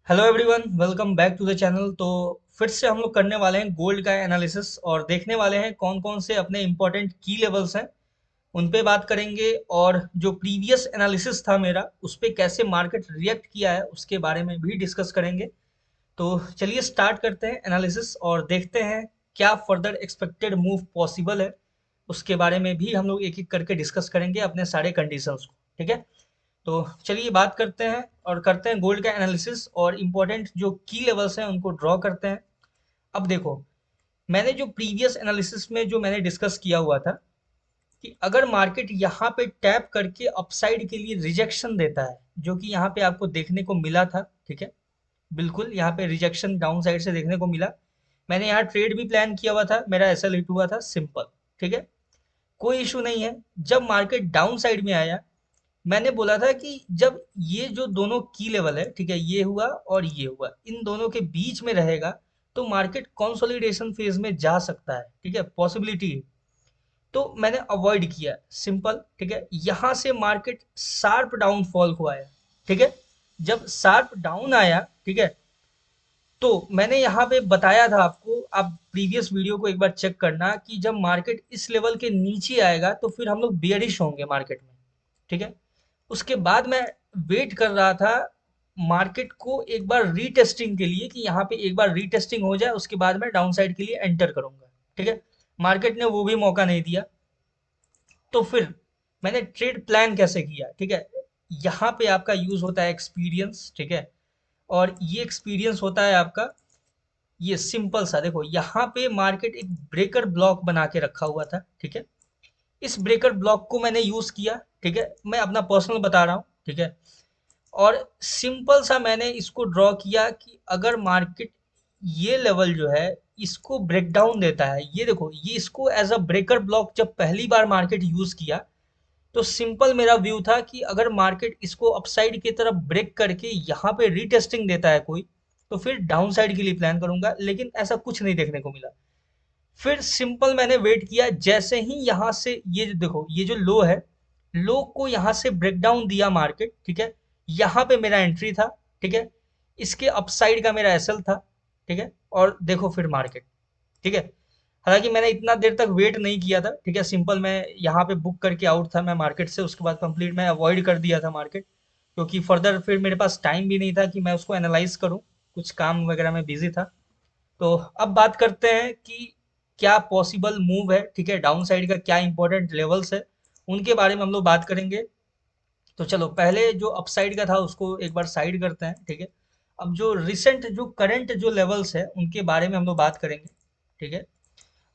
Hello everyone, welcome back to the channel. तो फिर से हम लोग करने वाले हैं गोल्ड का एनालिसिस और देखने वाले हैं कौन कौन से अपने इंपॉर्टेंट की लेवल्स हैं उन पे बात करेंगे। और जो प्रीवियस एनालिसिस था मेरा उस पे कैसे मार्केट रिएक्ट किया है उसके बारे में भी डिस्कस करेंगे। तो चलिए स्टार्ट करते हैं एनालिसिस और देखते हैं क्या फर्दर एक्सपेक्टेड मूव पॉसिबल है। उसके बारे में भी हम लोग एक एक करके डिस्कस करेंगे अपने सारे कंडीशंस को। ठीक है, तो चलिए बात करते हैं और करते हैं गोल्ड का एनालिसिस और इम्पोर्टेंट जो की लेवल्स हैं उनको ड्रॉ करते हैं। अब देखो, मैंने जो प्रीवियस एनालिसिस में जो मैंने डिस्कस किया हुआ था कि अगर मार्केट यहाँ पे टैप करके अपसाइड के लिए रिजेक्शन देता है, जो कि यहाँ पे आपको देखने को मिला था। ठीक है, बिल्कुल यहाँ पे रिजेक्शन डाउन साइड से देखने को मिला। मैंने यहाँ ट्रेड भी प्लान किया हुआ था, मेरा एसएल हिट हुआ था सिंपल। ठीक है, कोई इशू नहीं है। जब मार्केट डाउन साइड में आया, मैंने बोला था कि जब ये जो दोनों की लेवल है, ठीक है, ये हुआ और ये हुआ, इन दोनों के बीच में रहेगा तो मार्केट कंसोलिडेशन फेज में जा सकता है। ठीक है, पॉसिबिलिटी है। तो मैंने अवॉइड किया सिंपल। ठीक है, यहां से मार्केट शार्प डाउनफॉल को आया। ठीक है, जब शार्प डाउन आया, ठीक है, तो मैंने यहाँ पे बताया था आपको, आप प्रीवियस वीडियो को एक बार चेक करना कि जब मार्केट इस लेवल के नीचे आएगा तो फिर हम लोग बेयरिश होंगे मार्केट में। ठीक है, उसके बाद मैं वेट कर रहा था मार्केट को एक बार रीटेस्टिंग के लिए कि यहाँ पे एक बार रीटेस्टिंग हो जाए, उसके बाद मैं डाउन साइड के लिए एंटर करूंगा। ठीक है, मार्केट ने वो भी मौका नहीं दिया। तो फिर मैंने ट्रेड प्लान कैसे किया। ठीक है, यहाँ पे आपका यूज होता है एक्सपीरियंस। ठीक है, और ये एक्सपीरियंस होता है आपका, ये सिंपल सा देखो, यहाँ पे मार्केट एक ब्रेकर ब्लॉक बना के रखा हुआ था। ठीक है, इस ब्रेकर ब्लॉक को मैंने यूज किया। ठीक है, मैं अपना पर्सनल बता रहा हूँ। ठीक है, और सिंपल सा मैंने इसको ड्रॉ किया कि अगर मार्केट ये लेवल जो है इसको ब्रेक डाउन देता है, ये देखो, ये इसको एज अ ब्रेकर ब्लॉक जब पहली बार मार्केट यूज किया, तो सिंपल मेरा व्यू था कि अगर मार्केट इसको अपसाइड की तरफ ब्रेक करके यहाँ पे रीटेस्टिंग देता है कोई, तो फिर डाउन साइड के लिए प्लान करूंगा, लेकिन ऐसा कुछ नहीं देखने को मिला। फिर सिंपल मैंने वेट किया, जैसे ही यहाँ से ये जो देखो, ये जो लो है, लो को यहाँ से ब्रेक डाउन दिया मार्केट। ठीक है, यहाँ पे मेरा एंट्री था। ठीक है, इसके अपसाइड का मेरा एसएल था। ठीक है, और देखो फिर मार्केट। ठीक है, हालांकि मैंने इतना देर तक वेट नहीं किया था। ठीक है, सिंपल मैं यहाँ पे बुक करके आउट था मैं मार्केट से, उसके बाद कंप्लीट मैं अवॉइड कर दिया था मार्केट, क्योंकि फर्दर फिर मेरे पास टाइम भी नहीं था कि मैं उसको एनालाइज करूँ, कुछ काम वगैरह में बिजी था। तो अब बात करते हैं कि क्या पॉसिबल मूव है। ठीक है, डाउन साइड का क्या इंपॉर्टेंट लेवल्स है उनके बारे में हम लोग बात करेंगे। तो चलो पहले जो अपसाइड का था उसको एक बार साइड करते हैं। ठीक है, अब जो रिसेंट जो करंट जो लेवल्स है उनके बारे में हम लोग बात करेंगे। ठीक है,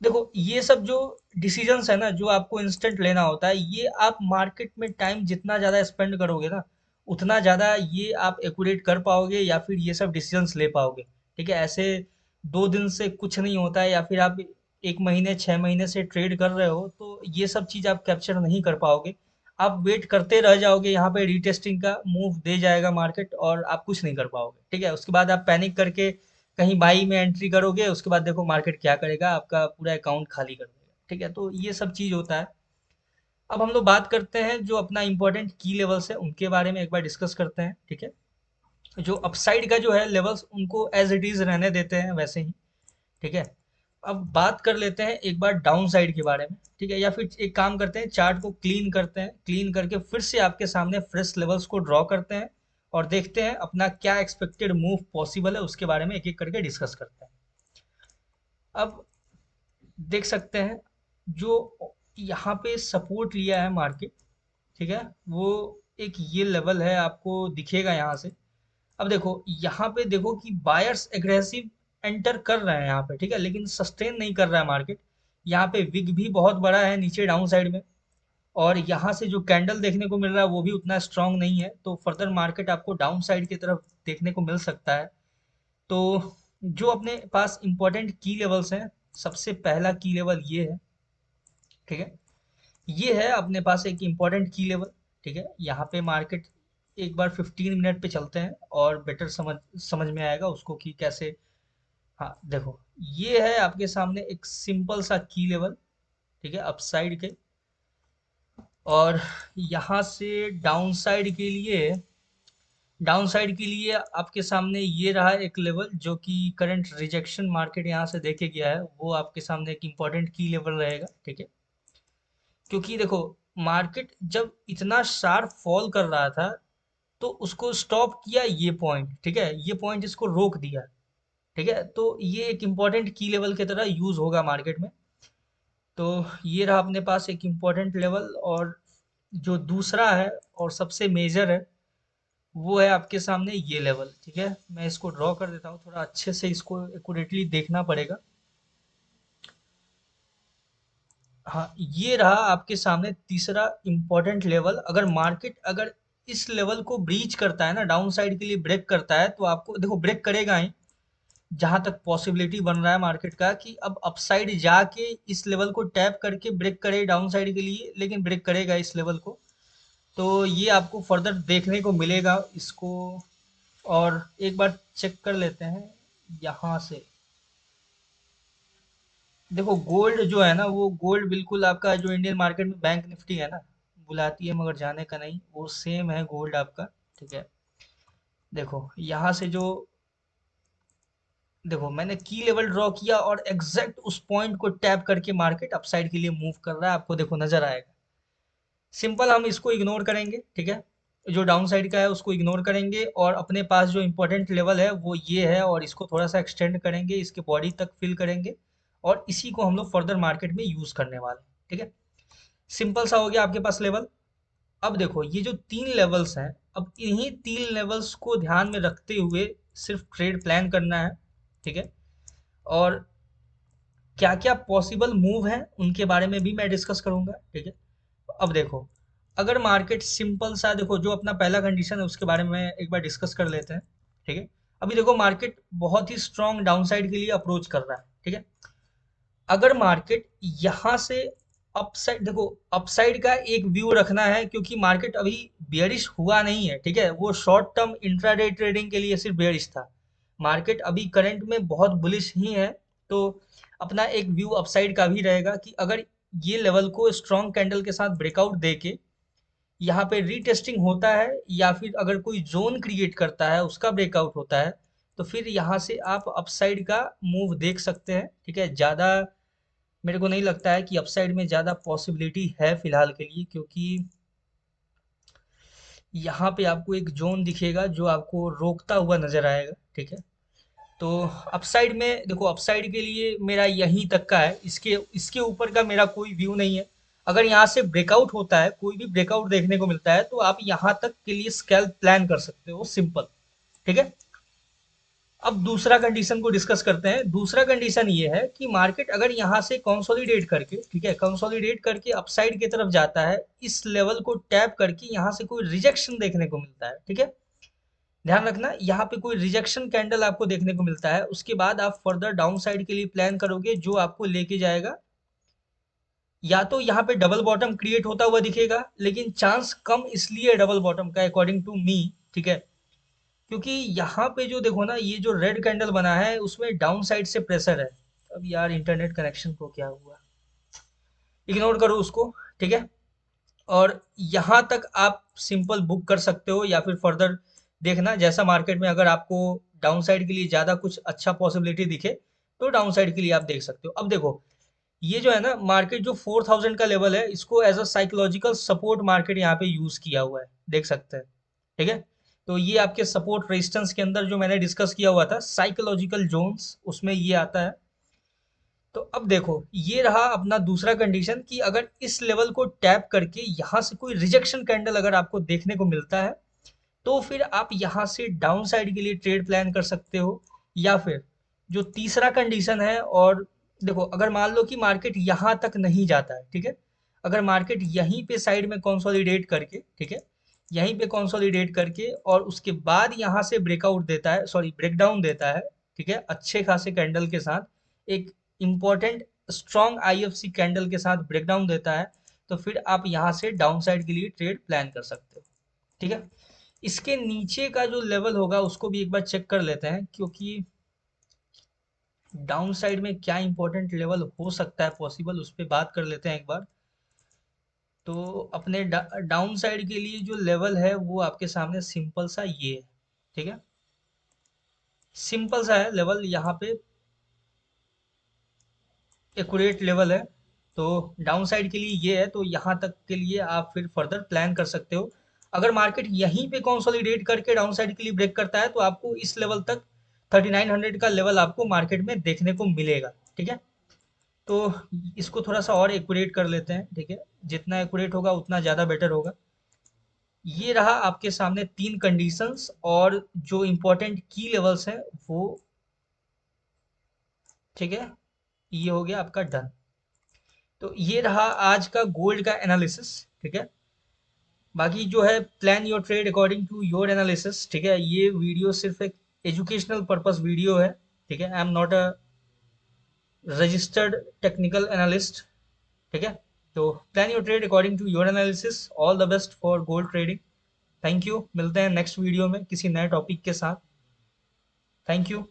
देखो ये सब जो डिसीजंस है ना जो आपको इंस्टेंट लेना होता है, ये आप मार्केट में टाइम जितना ज़्यादा स्पेंड करोगे ना, उतना ज़्यादा ये आप एक्यूरेट कर पाओगे या फिर ये सब डिसीजंस ले पाओगे। ठीक है, ऐसे 2 दिन से कुछ नहीं होता है, या फिर आप 1 महीने 6 महीने से ट्रेड कर रहे हो तो ये सब चीज़ आप कैप्चर नहीं कर पाओगे। आप वेट करते रह जाओगे, यहाँ पे रीटेस्टिंग का मूव दे जाएगा मार्केट और आप कुछ नहीं कर पाओगे। ठीक है, उसके बाद आप पैनिक करके कहीं बाई में एंट्री करोगे, उसके बाद देखो मार्केट क्या करेगा, आपका पूरा अकाउंट खाली कर देगा। ठीक है, तो ये सब चीज़ होता है। अब हम लोग बात करते हैं जो अपना इंपॉर्टेंट की लेवल्स है उनके बारे में एक बार डिस्कस करते हैं। ठीक है, जो अपसाइड का जो है लेवल्स उनको एज इट इज रहने देते हैं वैसे ही। ठीक है, अब बात कर लेते हैं एक बार डाउन साइड के बारे में। ठीक है, या फिर एक काम करते हैं, चार्ट को क्लीन करते हैं, क्लीन करके फिर से आपके सामने फ्रेश लेवल्स को ड्रॉ करते हैं और देखते हैं अपना क्या एक्सपेक्टेड मूव पॉसिबल है उसके बारे में एक एक करके डिस्कस करते हैं। अब देख सकते हैं जो यहाँ पे सपोर्ट लिया है मार्केट, ठीक है, वो एक ये लेवल है, आपको दिखेगा यहाँ से। अब देखो यहाँ पे देखो कि बायर्स एग्रेसिव एंटर कर रहे हैं यहाँ पे। ठीक है, लेकिन सस्टेन नहीं कर रहा है मार्केट। यहाँ पे विग भी बहुत बड़ा है नीचे डाउन साइड में, और यहाँ से जो कैंडल देखने को मिल रहा है वो भी उतना स्ट्रांग नहीं है, तो फर्दर मार्केट आपको डाउन साइड की तरफ देखने को मिल सकता है। तो जो अपने पास इंपॉर्टेंट की लेवल्स हैं, सबसे पहला की लेवल ये है। ठीक है, ये है अपने पास एक इम्पॉर्टेंट की लेवल। ठीक है, यहाँ पे मार्केट एक बार 15 मिनट पे चलते हैं और बेटर समझ समझ में आएगा उसको कि कैसे। हाँ देखो, ये है आपके सामने एक सिंपल सा की लेवल। ठीक है, अपसाइड के, और यहाँ से डाउन साइड के लिए डाउन साइड के लिए आपके सामने ये रहा एक लेवल जो कि करंट रिजेक्शन मार्केट यहाँ से देके गया है, वो आपके सामने एक इम्पोर्टेंट की लेवल रहेगा, ठीक है। क्योंकि देखो, मार्केट जब इतना शार्प फॉल कर रहा था तो उसको स्टॉप किया ये पॉइंट, ठीक है, ये पॉइंट इसको रोक दिया, ठीक है। तो ये एक इम्पोर्टेंट की लेवल की तरह यूज होगा मार्केट में। तो ये रहा अपने पास एक इम्पोर्टेंट लेवल। और जो दूसरा है और सबसे मेजर है, वो है आपके सामने ये लेवल, ठीक है। मैं इसको ड्रॉ कर देता हूँ, थोड़ा अच्छे से इसको एक्यूरेटली देखना पड़ेगा। हाँ, ये रहा आपके सामने तीसरा इम्पोर्टेंट लेवल। अगर मार्केट अगर इस लेवल को ब्रीच करता है ना, डाउन साइड के लिए ब्रेक करता है, तो आपको देखो ब्रेक करेगा ही। जहां तक पॉसिबिलिटी बन रहा है मार्केट का कि अब अपसाइड जाके इस लेवल को टैप करके ब्रेक करे डाउन साइड के लिए, लेकिन ब्रेक करेगा इस लेवल को। तो ये आपको फर्दर देखने को मिलेगा इसको। और एक बार चेक कर लेते हैं यहाँ से। देखो गोल्ड जो है ना, वो गोल्ड बिल्कुल आपका जो इंडियन मार्केट में बैंक निफ्टी है ना, बुलाती है मगर जाने का नहीं, वो सेम है गोल्ड आपका, ठीक है। देखो यहाँ से जो, देखो मैंने की लेवल ड्रॉ किया और एग्जैक्ट उस पॉइंट को टैप करके मार्केट अपसाइड के लिए मूव कर रहा है, आपको देखो नजर आएगा। सिंपल हम इसको इग्नोर करेंगे, ठीक है। जो डाउन साइड का है उसको इग्नोर करेंगे और अपने पास जो इंपॉर्टेंट लेवल है वो ये है, और इसको थोड़ा सा एक्सटेंड करेंगे, इसके बॉडी तक फिल करेंगे और इसी को हम लोग फर्दर मार्केट में यूज करने वाले हैं, ठीक है। सिंपल सा हो गया आपके पास लेवल। अब देखो ये जो तीन लेवल्स हैं, अब इन्हीं तीन लेवल्स को ध्यान में रखते हुए सिर्फ ट्रेड प्लान करना है, ठीक है। और क्या क्या पॉसिबल मूव हैं उनके बारे में भी मैं डिस्कस करूंगा, ठीक है। अब देखो, अगर मार्केट सिंपल सा, देखो जो अपना पहला कंडीशन है उसके बारे में एक बार डिस्कस कर लेते हैं, ठीक है। अभी देखो मार्केट बहुत ही स्ट्रांग डाउन साइड के लिए अप्रोच कर रहा है, ठीक है। अगर मार्केट यहाँ से अपसाइड, देखो अपसाइड का एक व्यू रखना है क्योंकि मार्केट अभी बेयरिश हुआ नहीं है, ठीक है। वो शॉर्ट टर्म इंट्राडे ट्रेडिंग के लिए सिर्फ बेयरिश था। मार्केट अभी करंट में बहुत बुलिश ही है। तो अपना एक व्यू अपसाइड का भी रहेगा कि अगर ये लेवल को स्ट्रॉन्ग कैंडल के साथ ब्रेकआउट देके यहाँ पे रीटेस्टिंग होता है, या फिर अगर कोई जोन क्रिएट करता है उसका ब्रेकआउट होता है, तो फिर यहाँ से आप अपसाइड का मूव देख सकते हैं, ठीक है। ज़्यादा मेरे को नहीं लगता है कि अपसाइड में ज़्यादा पॉसिबिलिटी है फिलहाल के लिए, क्योंकि यहाँ पे आपको एक जोन दिखेगा जो आपको रोकता हुआ नजर आएगा, ठीक है। तो अपसाइड में देखो, अपसाइड के लिए मेरा यहीं तक का है, इसके इसके ऊपर का मेरा कोई व्यू नहीं है। अगर यहाँ से ब्रेकआउट होता है, कोई भी ब्रेकआउट देखने को मिलता है, तो आप यहाँ तक के लिए स्कैल्प प्लान कर सकते हो, सिंपल, ठीक है। अब दूसरा कंडीशन को डिस्कस करते हैं। दूसरा कंडीशन ये है कि मार्केट अगर यहाँ से कंसोलिडेट करके, ठीक है, कंसोलिडेट करके अपसाइड की तरफ जाता है, इस लेवल को टैप करके यहाँ से कोई रिजेक्शन देखने को मिलता है, ठीक है। ध्यान रखना, यहाँ पे कोई रिजेक्शन कैंडल आपको देखने को मिलता है, उसके बाद आप फर्दर डाउन साइड के लिए प्लान करोगे जो आपको लेके जाएगा, या तो यहाँ पे डबल बॉटम क्रिएट होता हुआ दिखेगा, लेकिन चांस कम इसलिए डबल बॉटम का अकॉर्डिंग टू मी, ठीक है, क्योंकि यहाँ पे जो देखो ना, ये जो रेड कैंडल बना है उसमें डाउन साइड से प्रेशर है। अब यार इंटरनेट कनेक्शन को क्या हुआ, इग्नोर करो उसको, ठीक है। और यहाँ तक आप सिंपल बुक कर सकते हो, या फिर फर्दर देखना जैसा मार्केट में अगर आपको डाउन साइड के लिए ज़्यादा कुछ अच्छा पॉसिबिलिटी दिखे, तो डाउन साइड के लिए आप देख सकते हो। अब देखो ये जो है ना, मार्केट जो 4000 का लेवल है, इसको as a psychological support market यहाँ पे यूज किया हुआ है, देख सकते हैं, ठीक है। तो ये आपके सपोर्ट रेजिस्टेंस के अंदर जो मैंने डिस्कस किया हुआ था साइकोलॉजिकल जोन्स, उसमें ये आता है। तो अब देखो ये रहा अपना दूसरा कंडीशन कि अगर इस लेवल को टैप करके यहाँ से कोई रिजेक्शन कैंडल अगर आपको देखने को मिलता है, तो फिर आप यहाँ से डाउन साइड के लिए ट्रेड प्लान कर सकते हो। या फिर जो तीसरा कंडीशन है, और देखो अगर मान लो कि मार्केट यहाँ तक नहीं जाता है, ठीक है, अगर मार्केट यहीं पे साइड में कंसोलिडेट करके, ठीक है, यहीं पे कंसोलिडेट करके और उसके बाद यहाँ से ब्रेकआउट देता है, सॉरी ब्रेकडाउन देता है, ठीक है, अच्छे खासे कैंडल के साथ, एक इंपॉर्टेंट स्ट्रॉन्ग आईएफसी कैंडल के साथ ब्रेकडाउन देता है, तो फिर आप यहाँ से डाउन साइड के लिए ट्रेड प्लान कर सकते हो, ठीक है। इसके नीचे का जो लेवल होगा उसको भी एक बार चेक कर लेते हैं, क्योंकि डाउन साइड में क्या इंपॉर्टेंट लेवल हो सकता है पॉसिबल, उस पर बात कर लेते हैं एक बार। तो अपने डाउन साइड के लिए जो लेवल है वो आपके सामने सिंपल सा ये है, ठीक है, सिंपल सा है लेवल, यहाँ पे एक्यूरेट लेवल है। तो डाउन साइड के लिए ये है, तो यहाँ तक के लिए आप फिर फर्दर प्लान कर सकते हो। अगर मार्केट यहीं पे कंसोलिडेट करके डाउन साइड के लिए ब्रेक करता है तो आपको इस लेवल तक 3900 का लेवल आपको मार्केट में देखने को मिलेगा। ठीक है, तो इसको थोड़ा सा और एक्यूरेट कर लेते हैं। ठीक है, जितना एक्यूरेट होगा उतना ज़्यादा बेटर होगा। ये रहा आपके सामने तीन कंडीशंस और जो इम्पोर्टेंट की लेवल्स हैं वो। ठीक है, ये हो गया आपका डन। तो ये रहा आज का गोल्ड का एनालिसिस। ठीक है, बाकी जो है plan your trade according to your analysis. ठीक है, ये वीडियो सिर्फ एक एजुकेशनल पर्पस वीडियो है। ठीक है, I am not a registered technical analyst. ठीक है, तो plan your trade according to your analysis. All the best for gold trading. Thank you, मिलते हैं नेक्स्ट वीडियो में किसी नए टॉपिक के साथ। Thank you.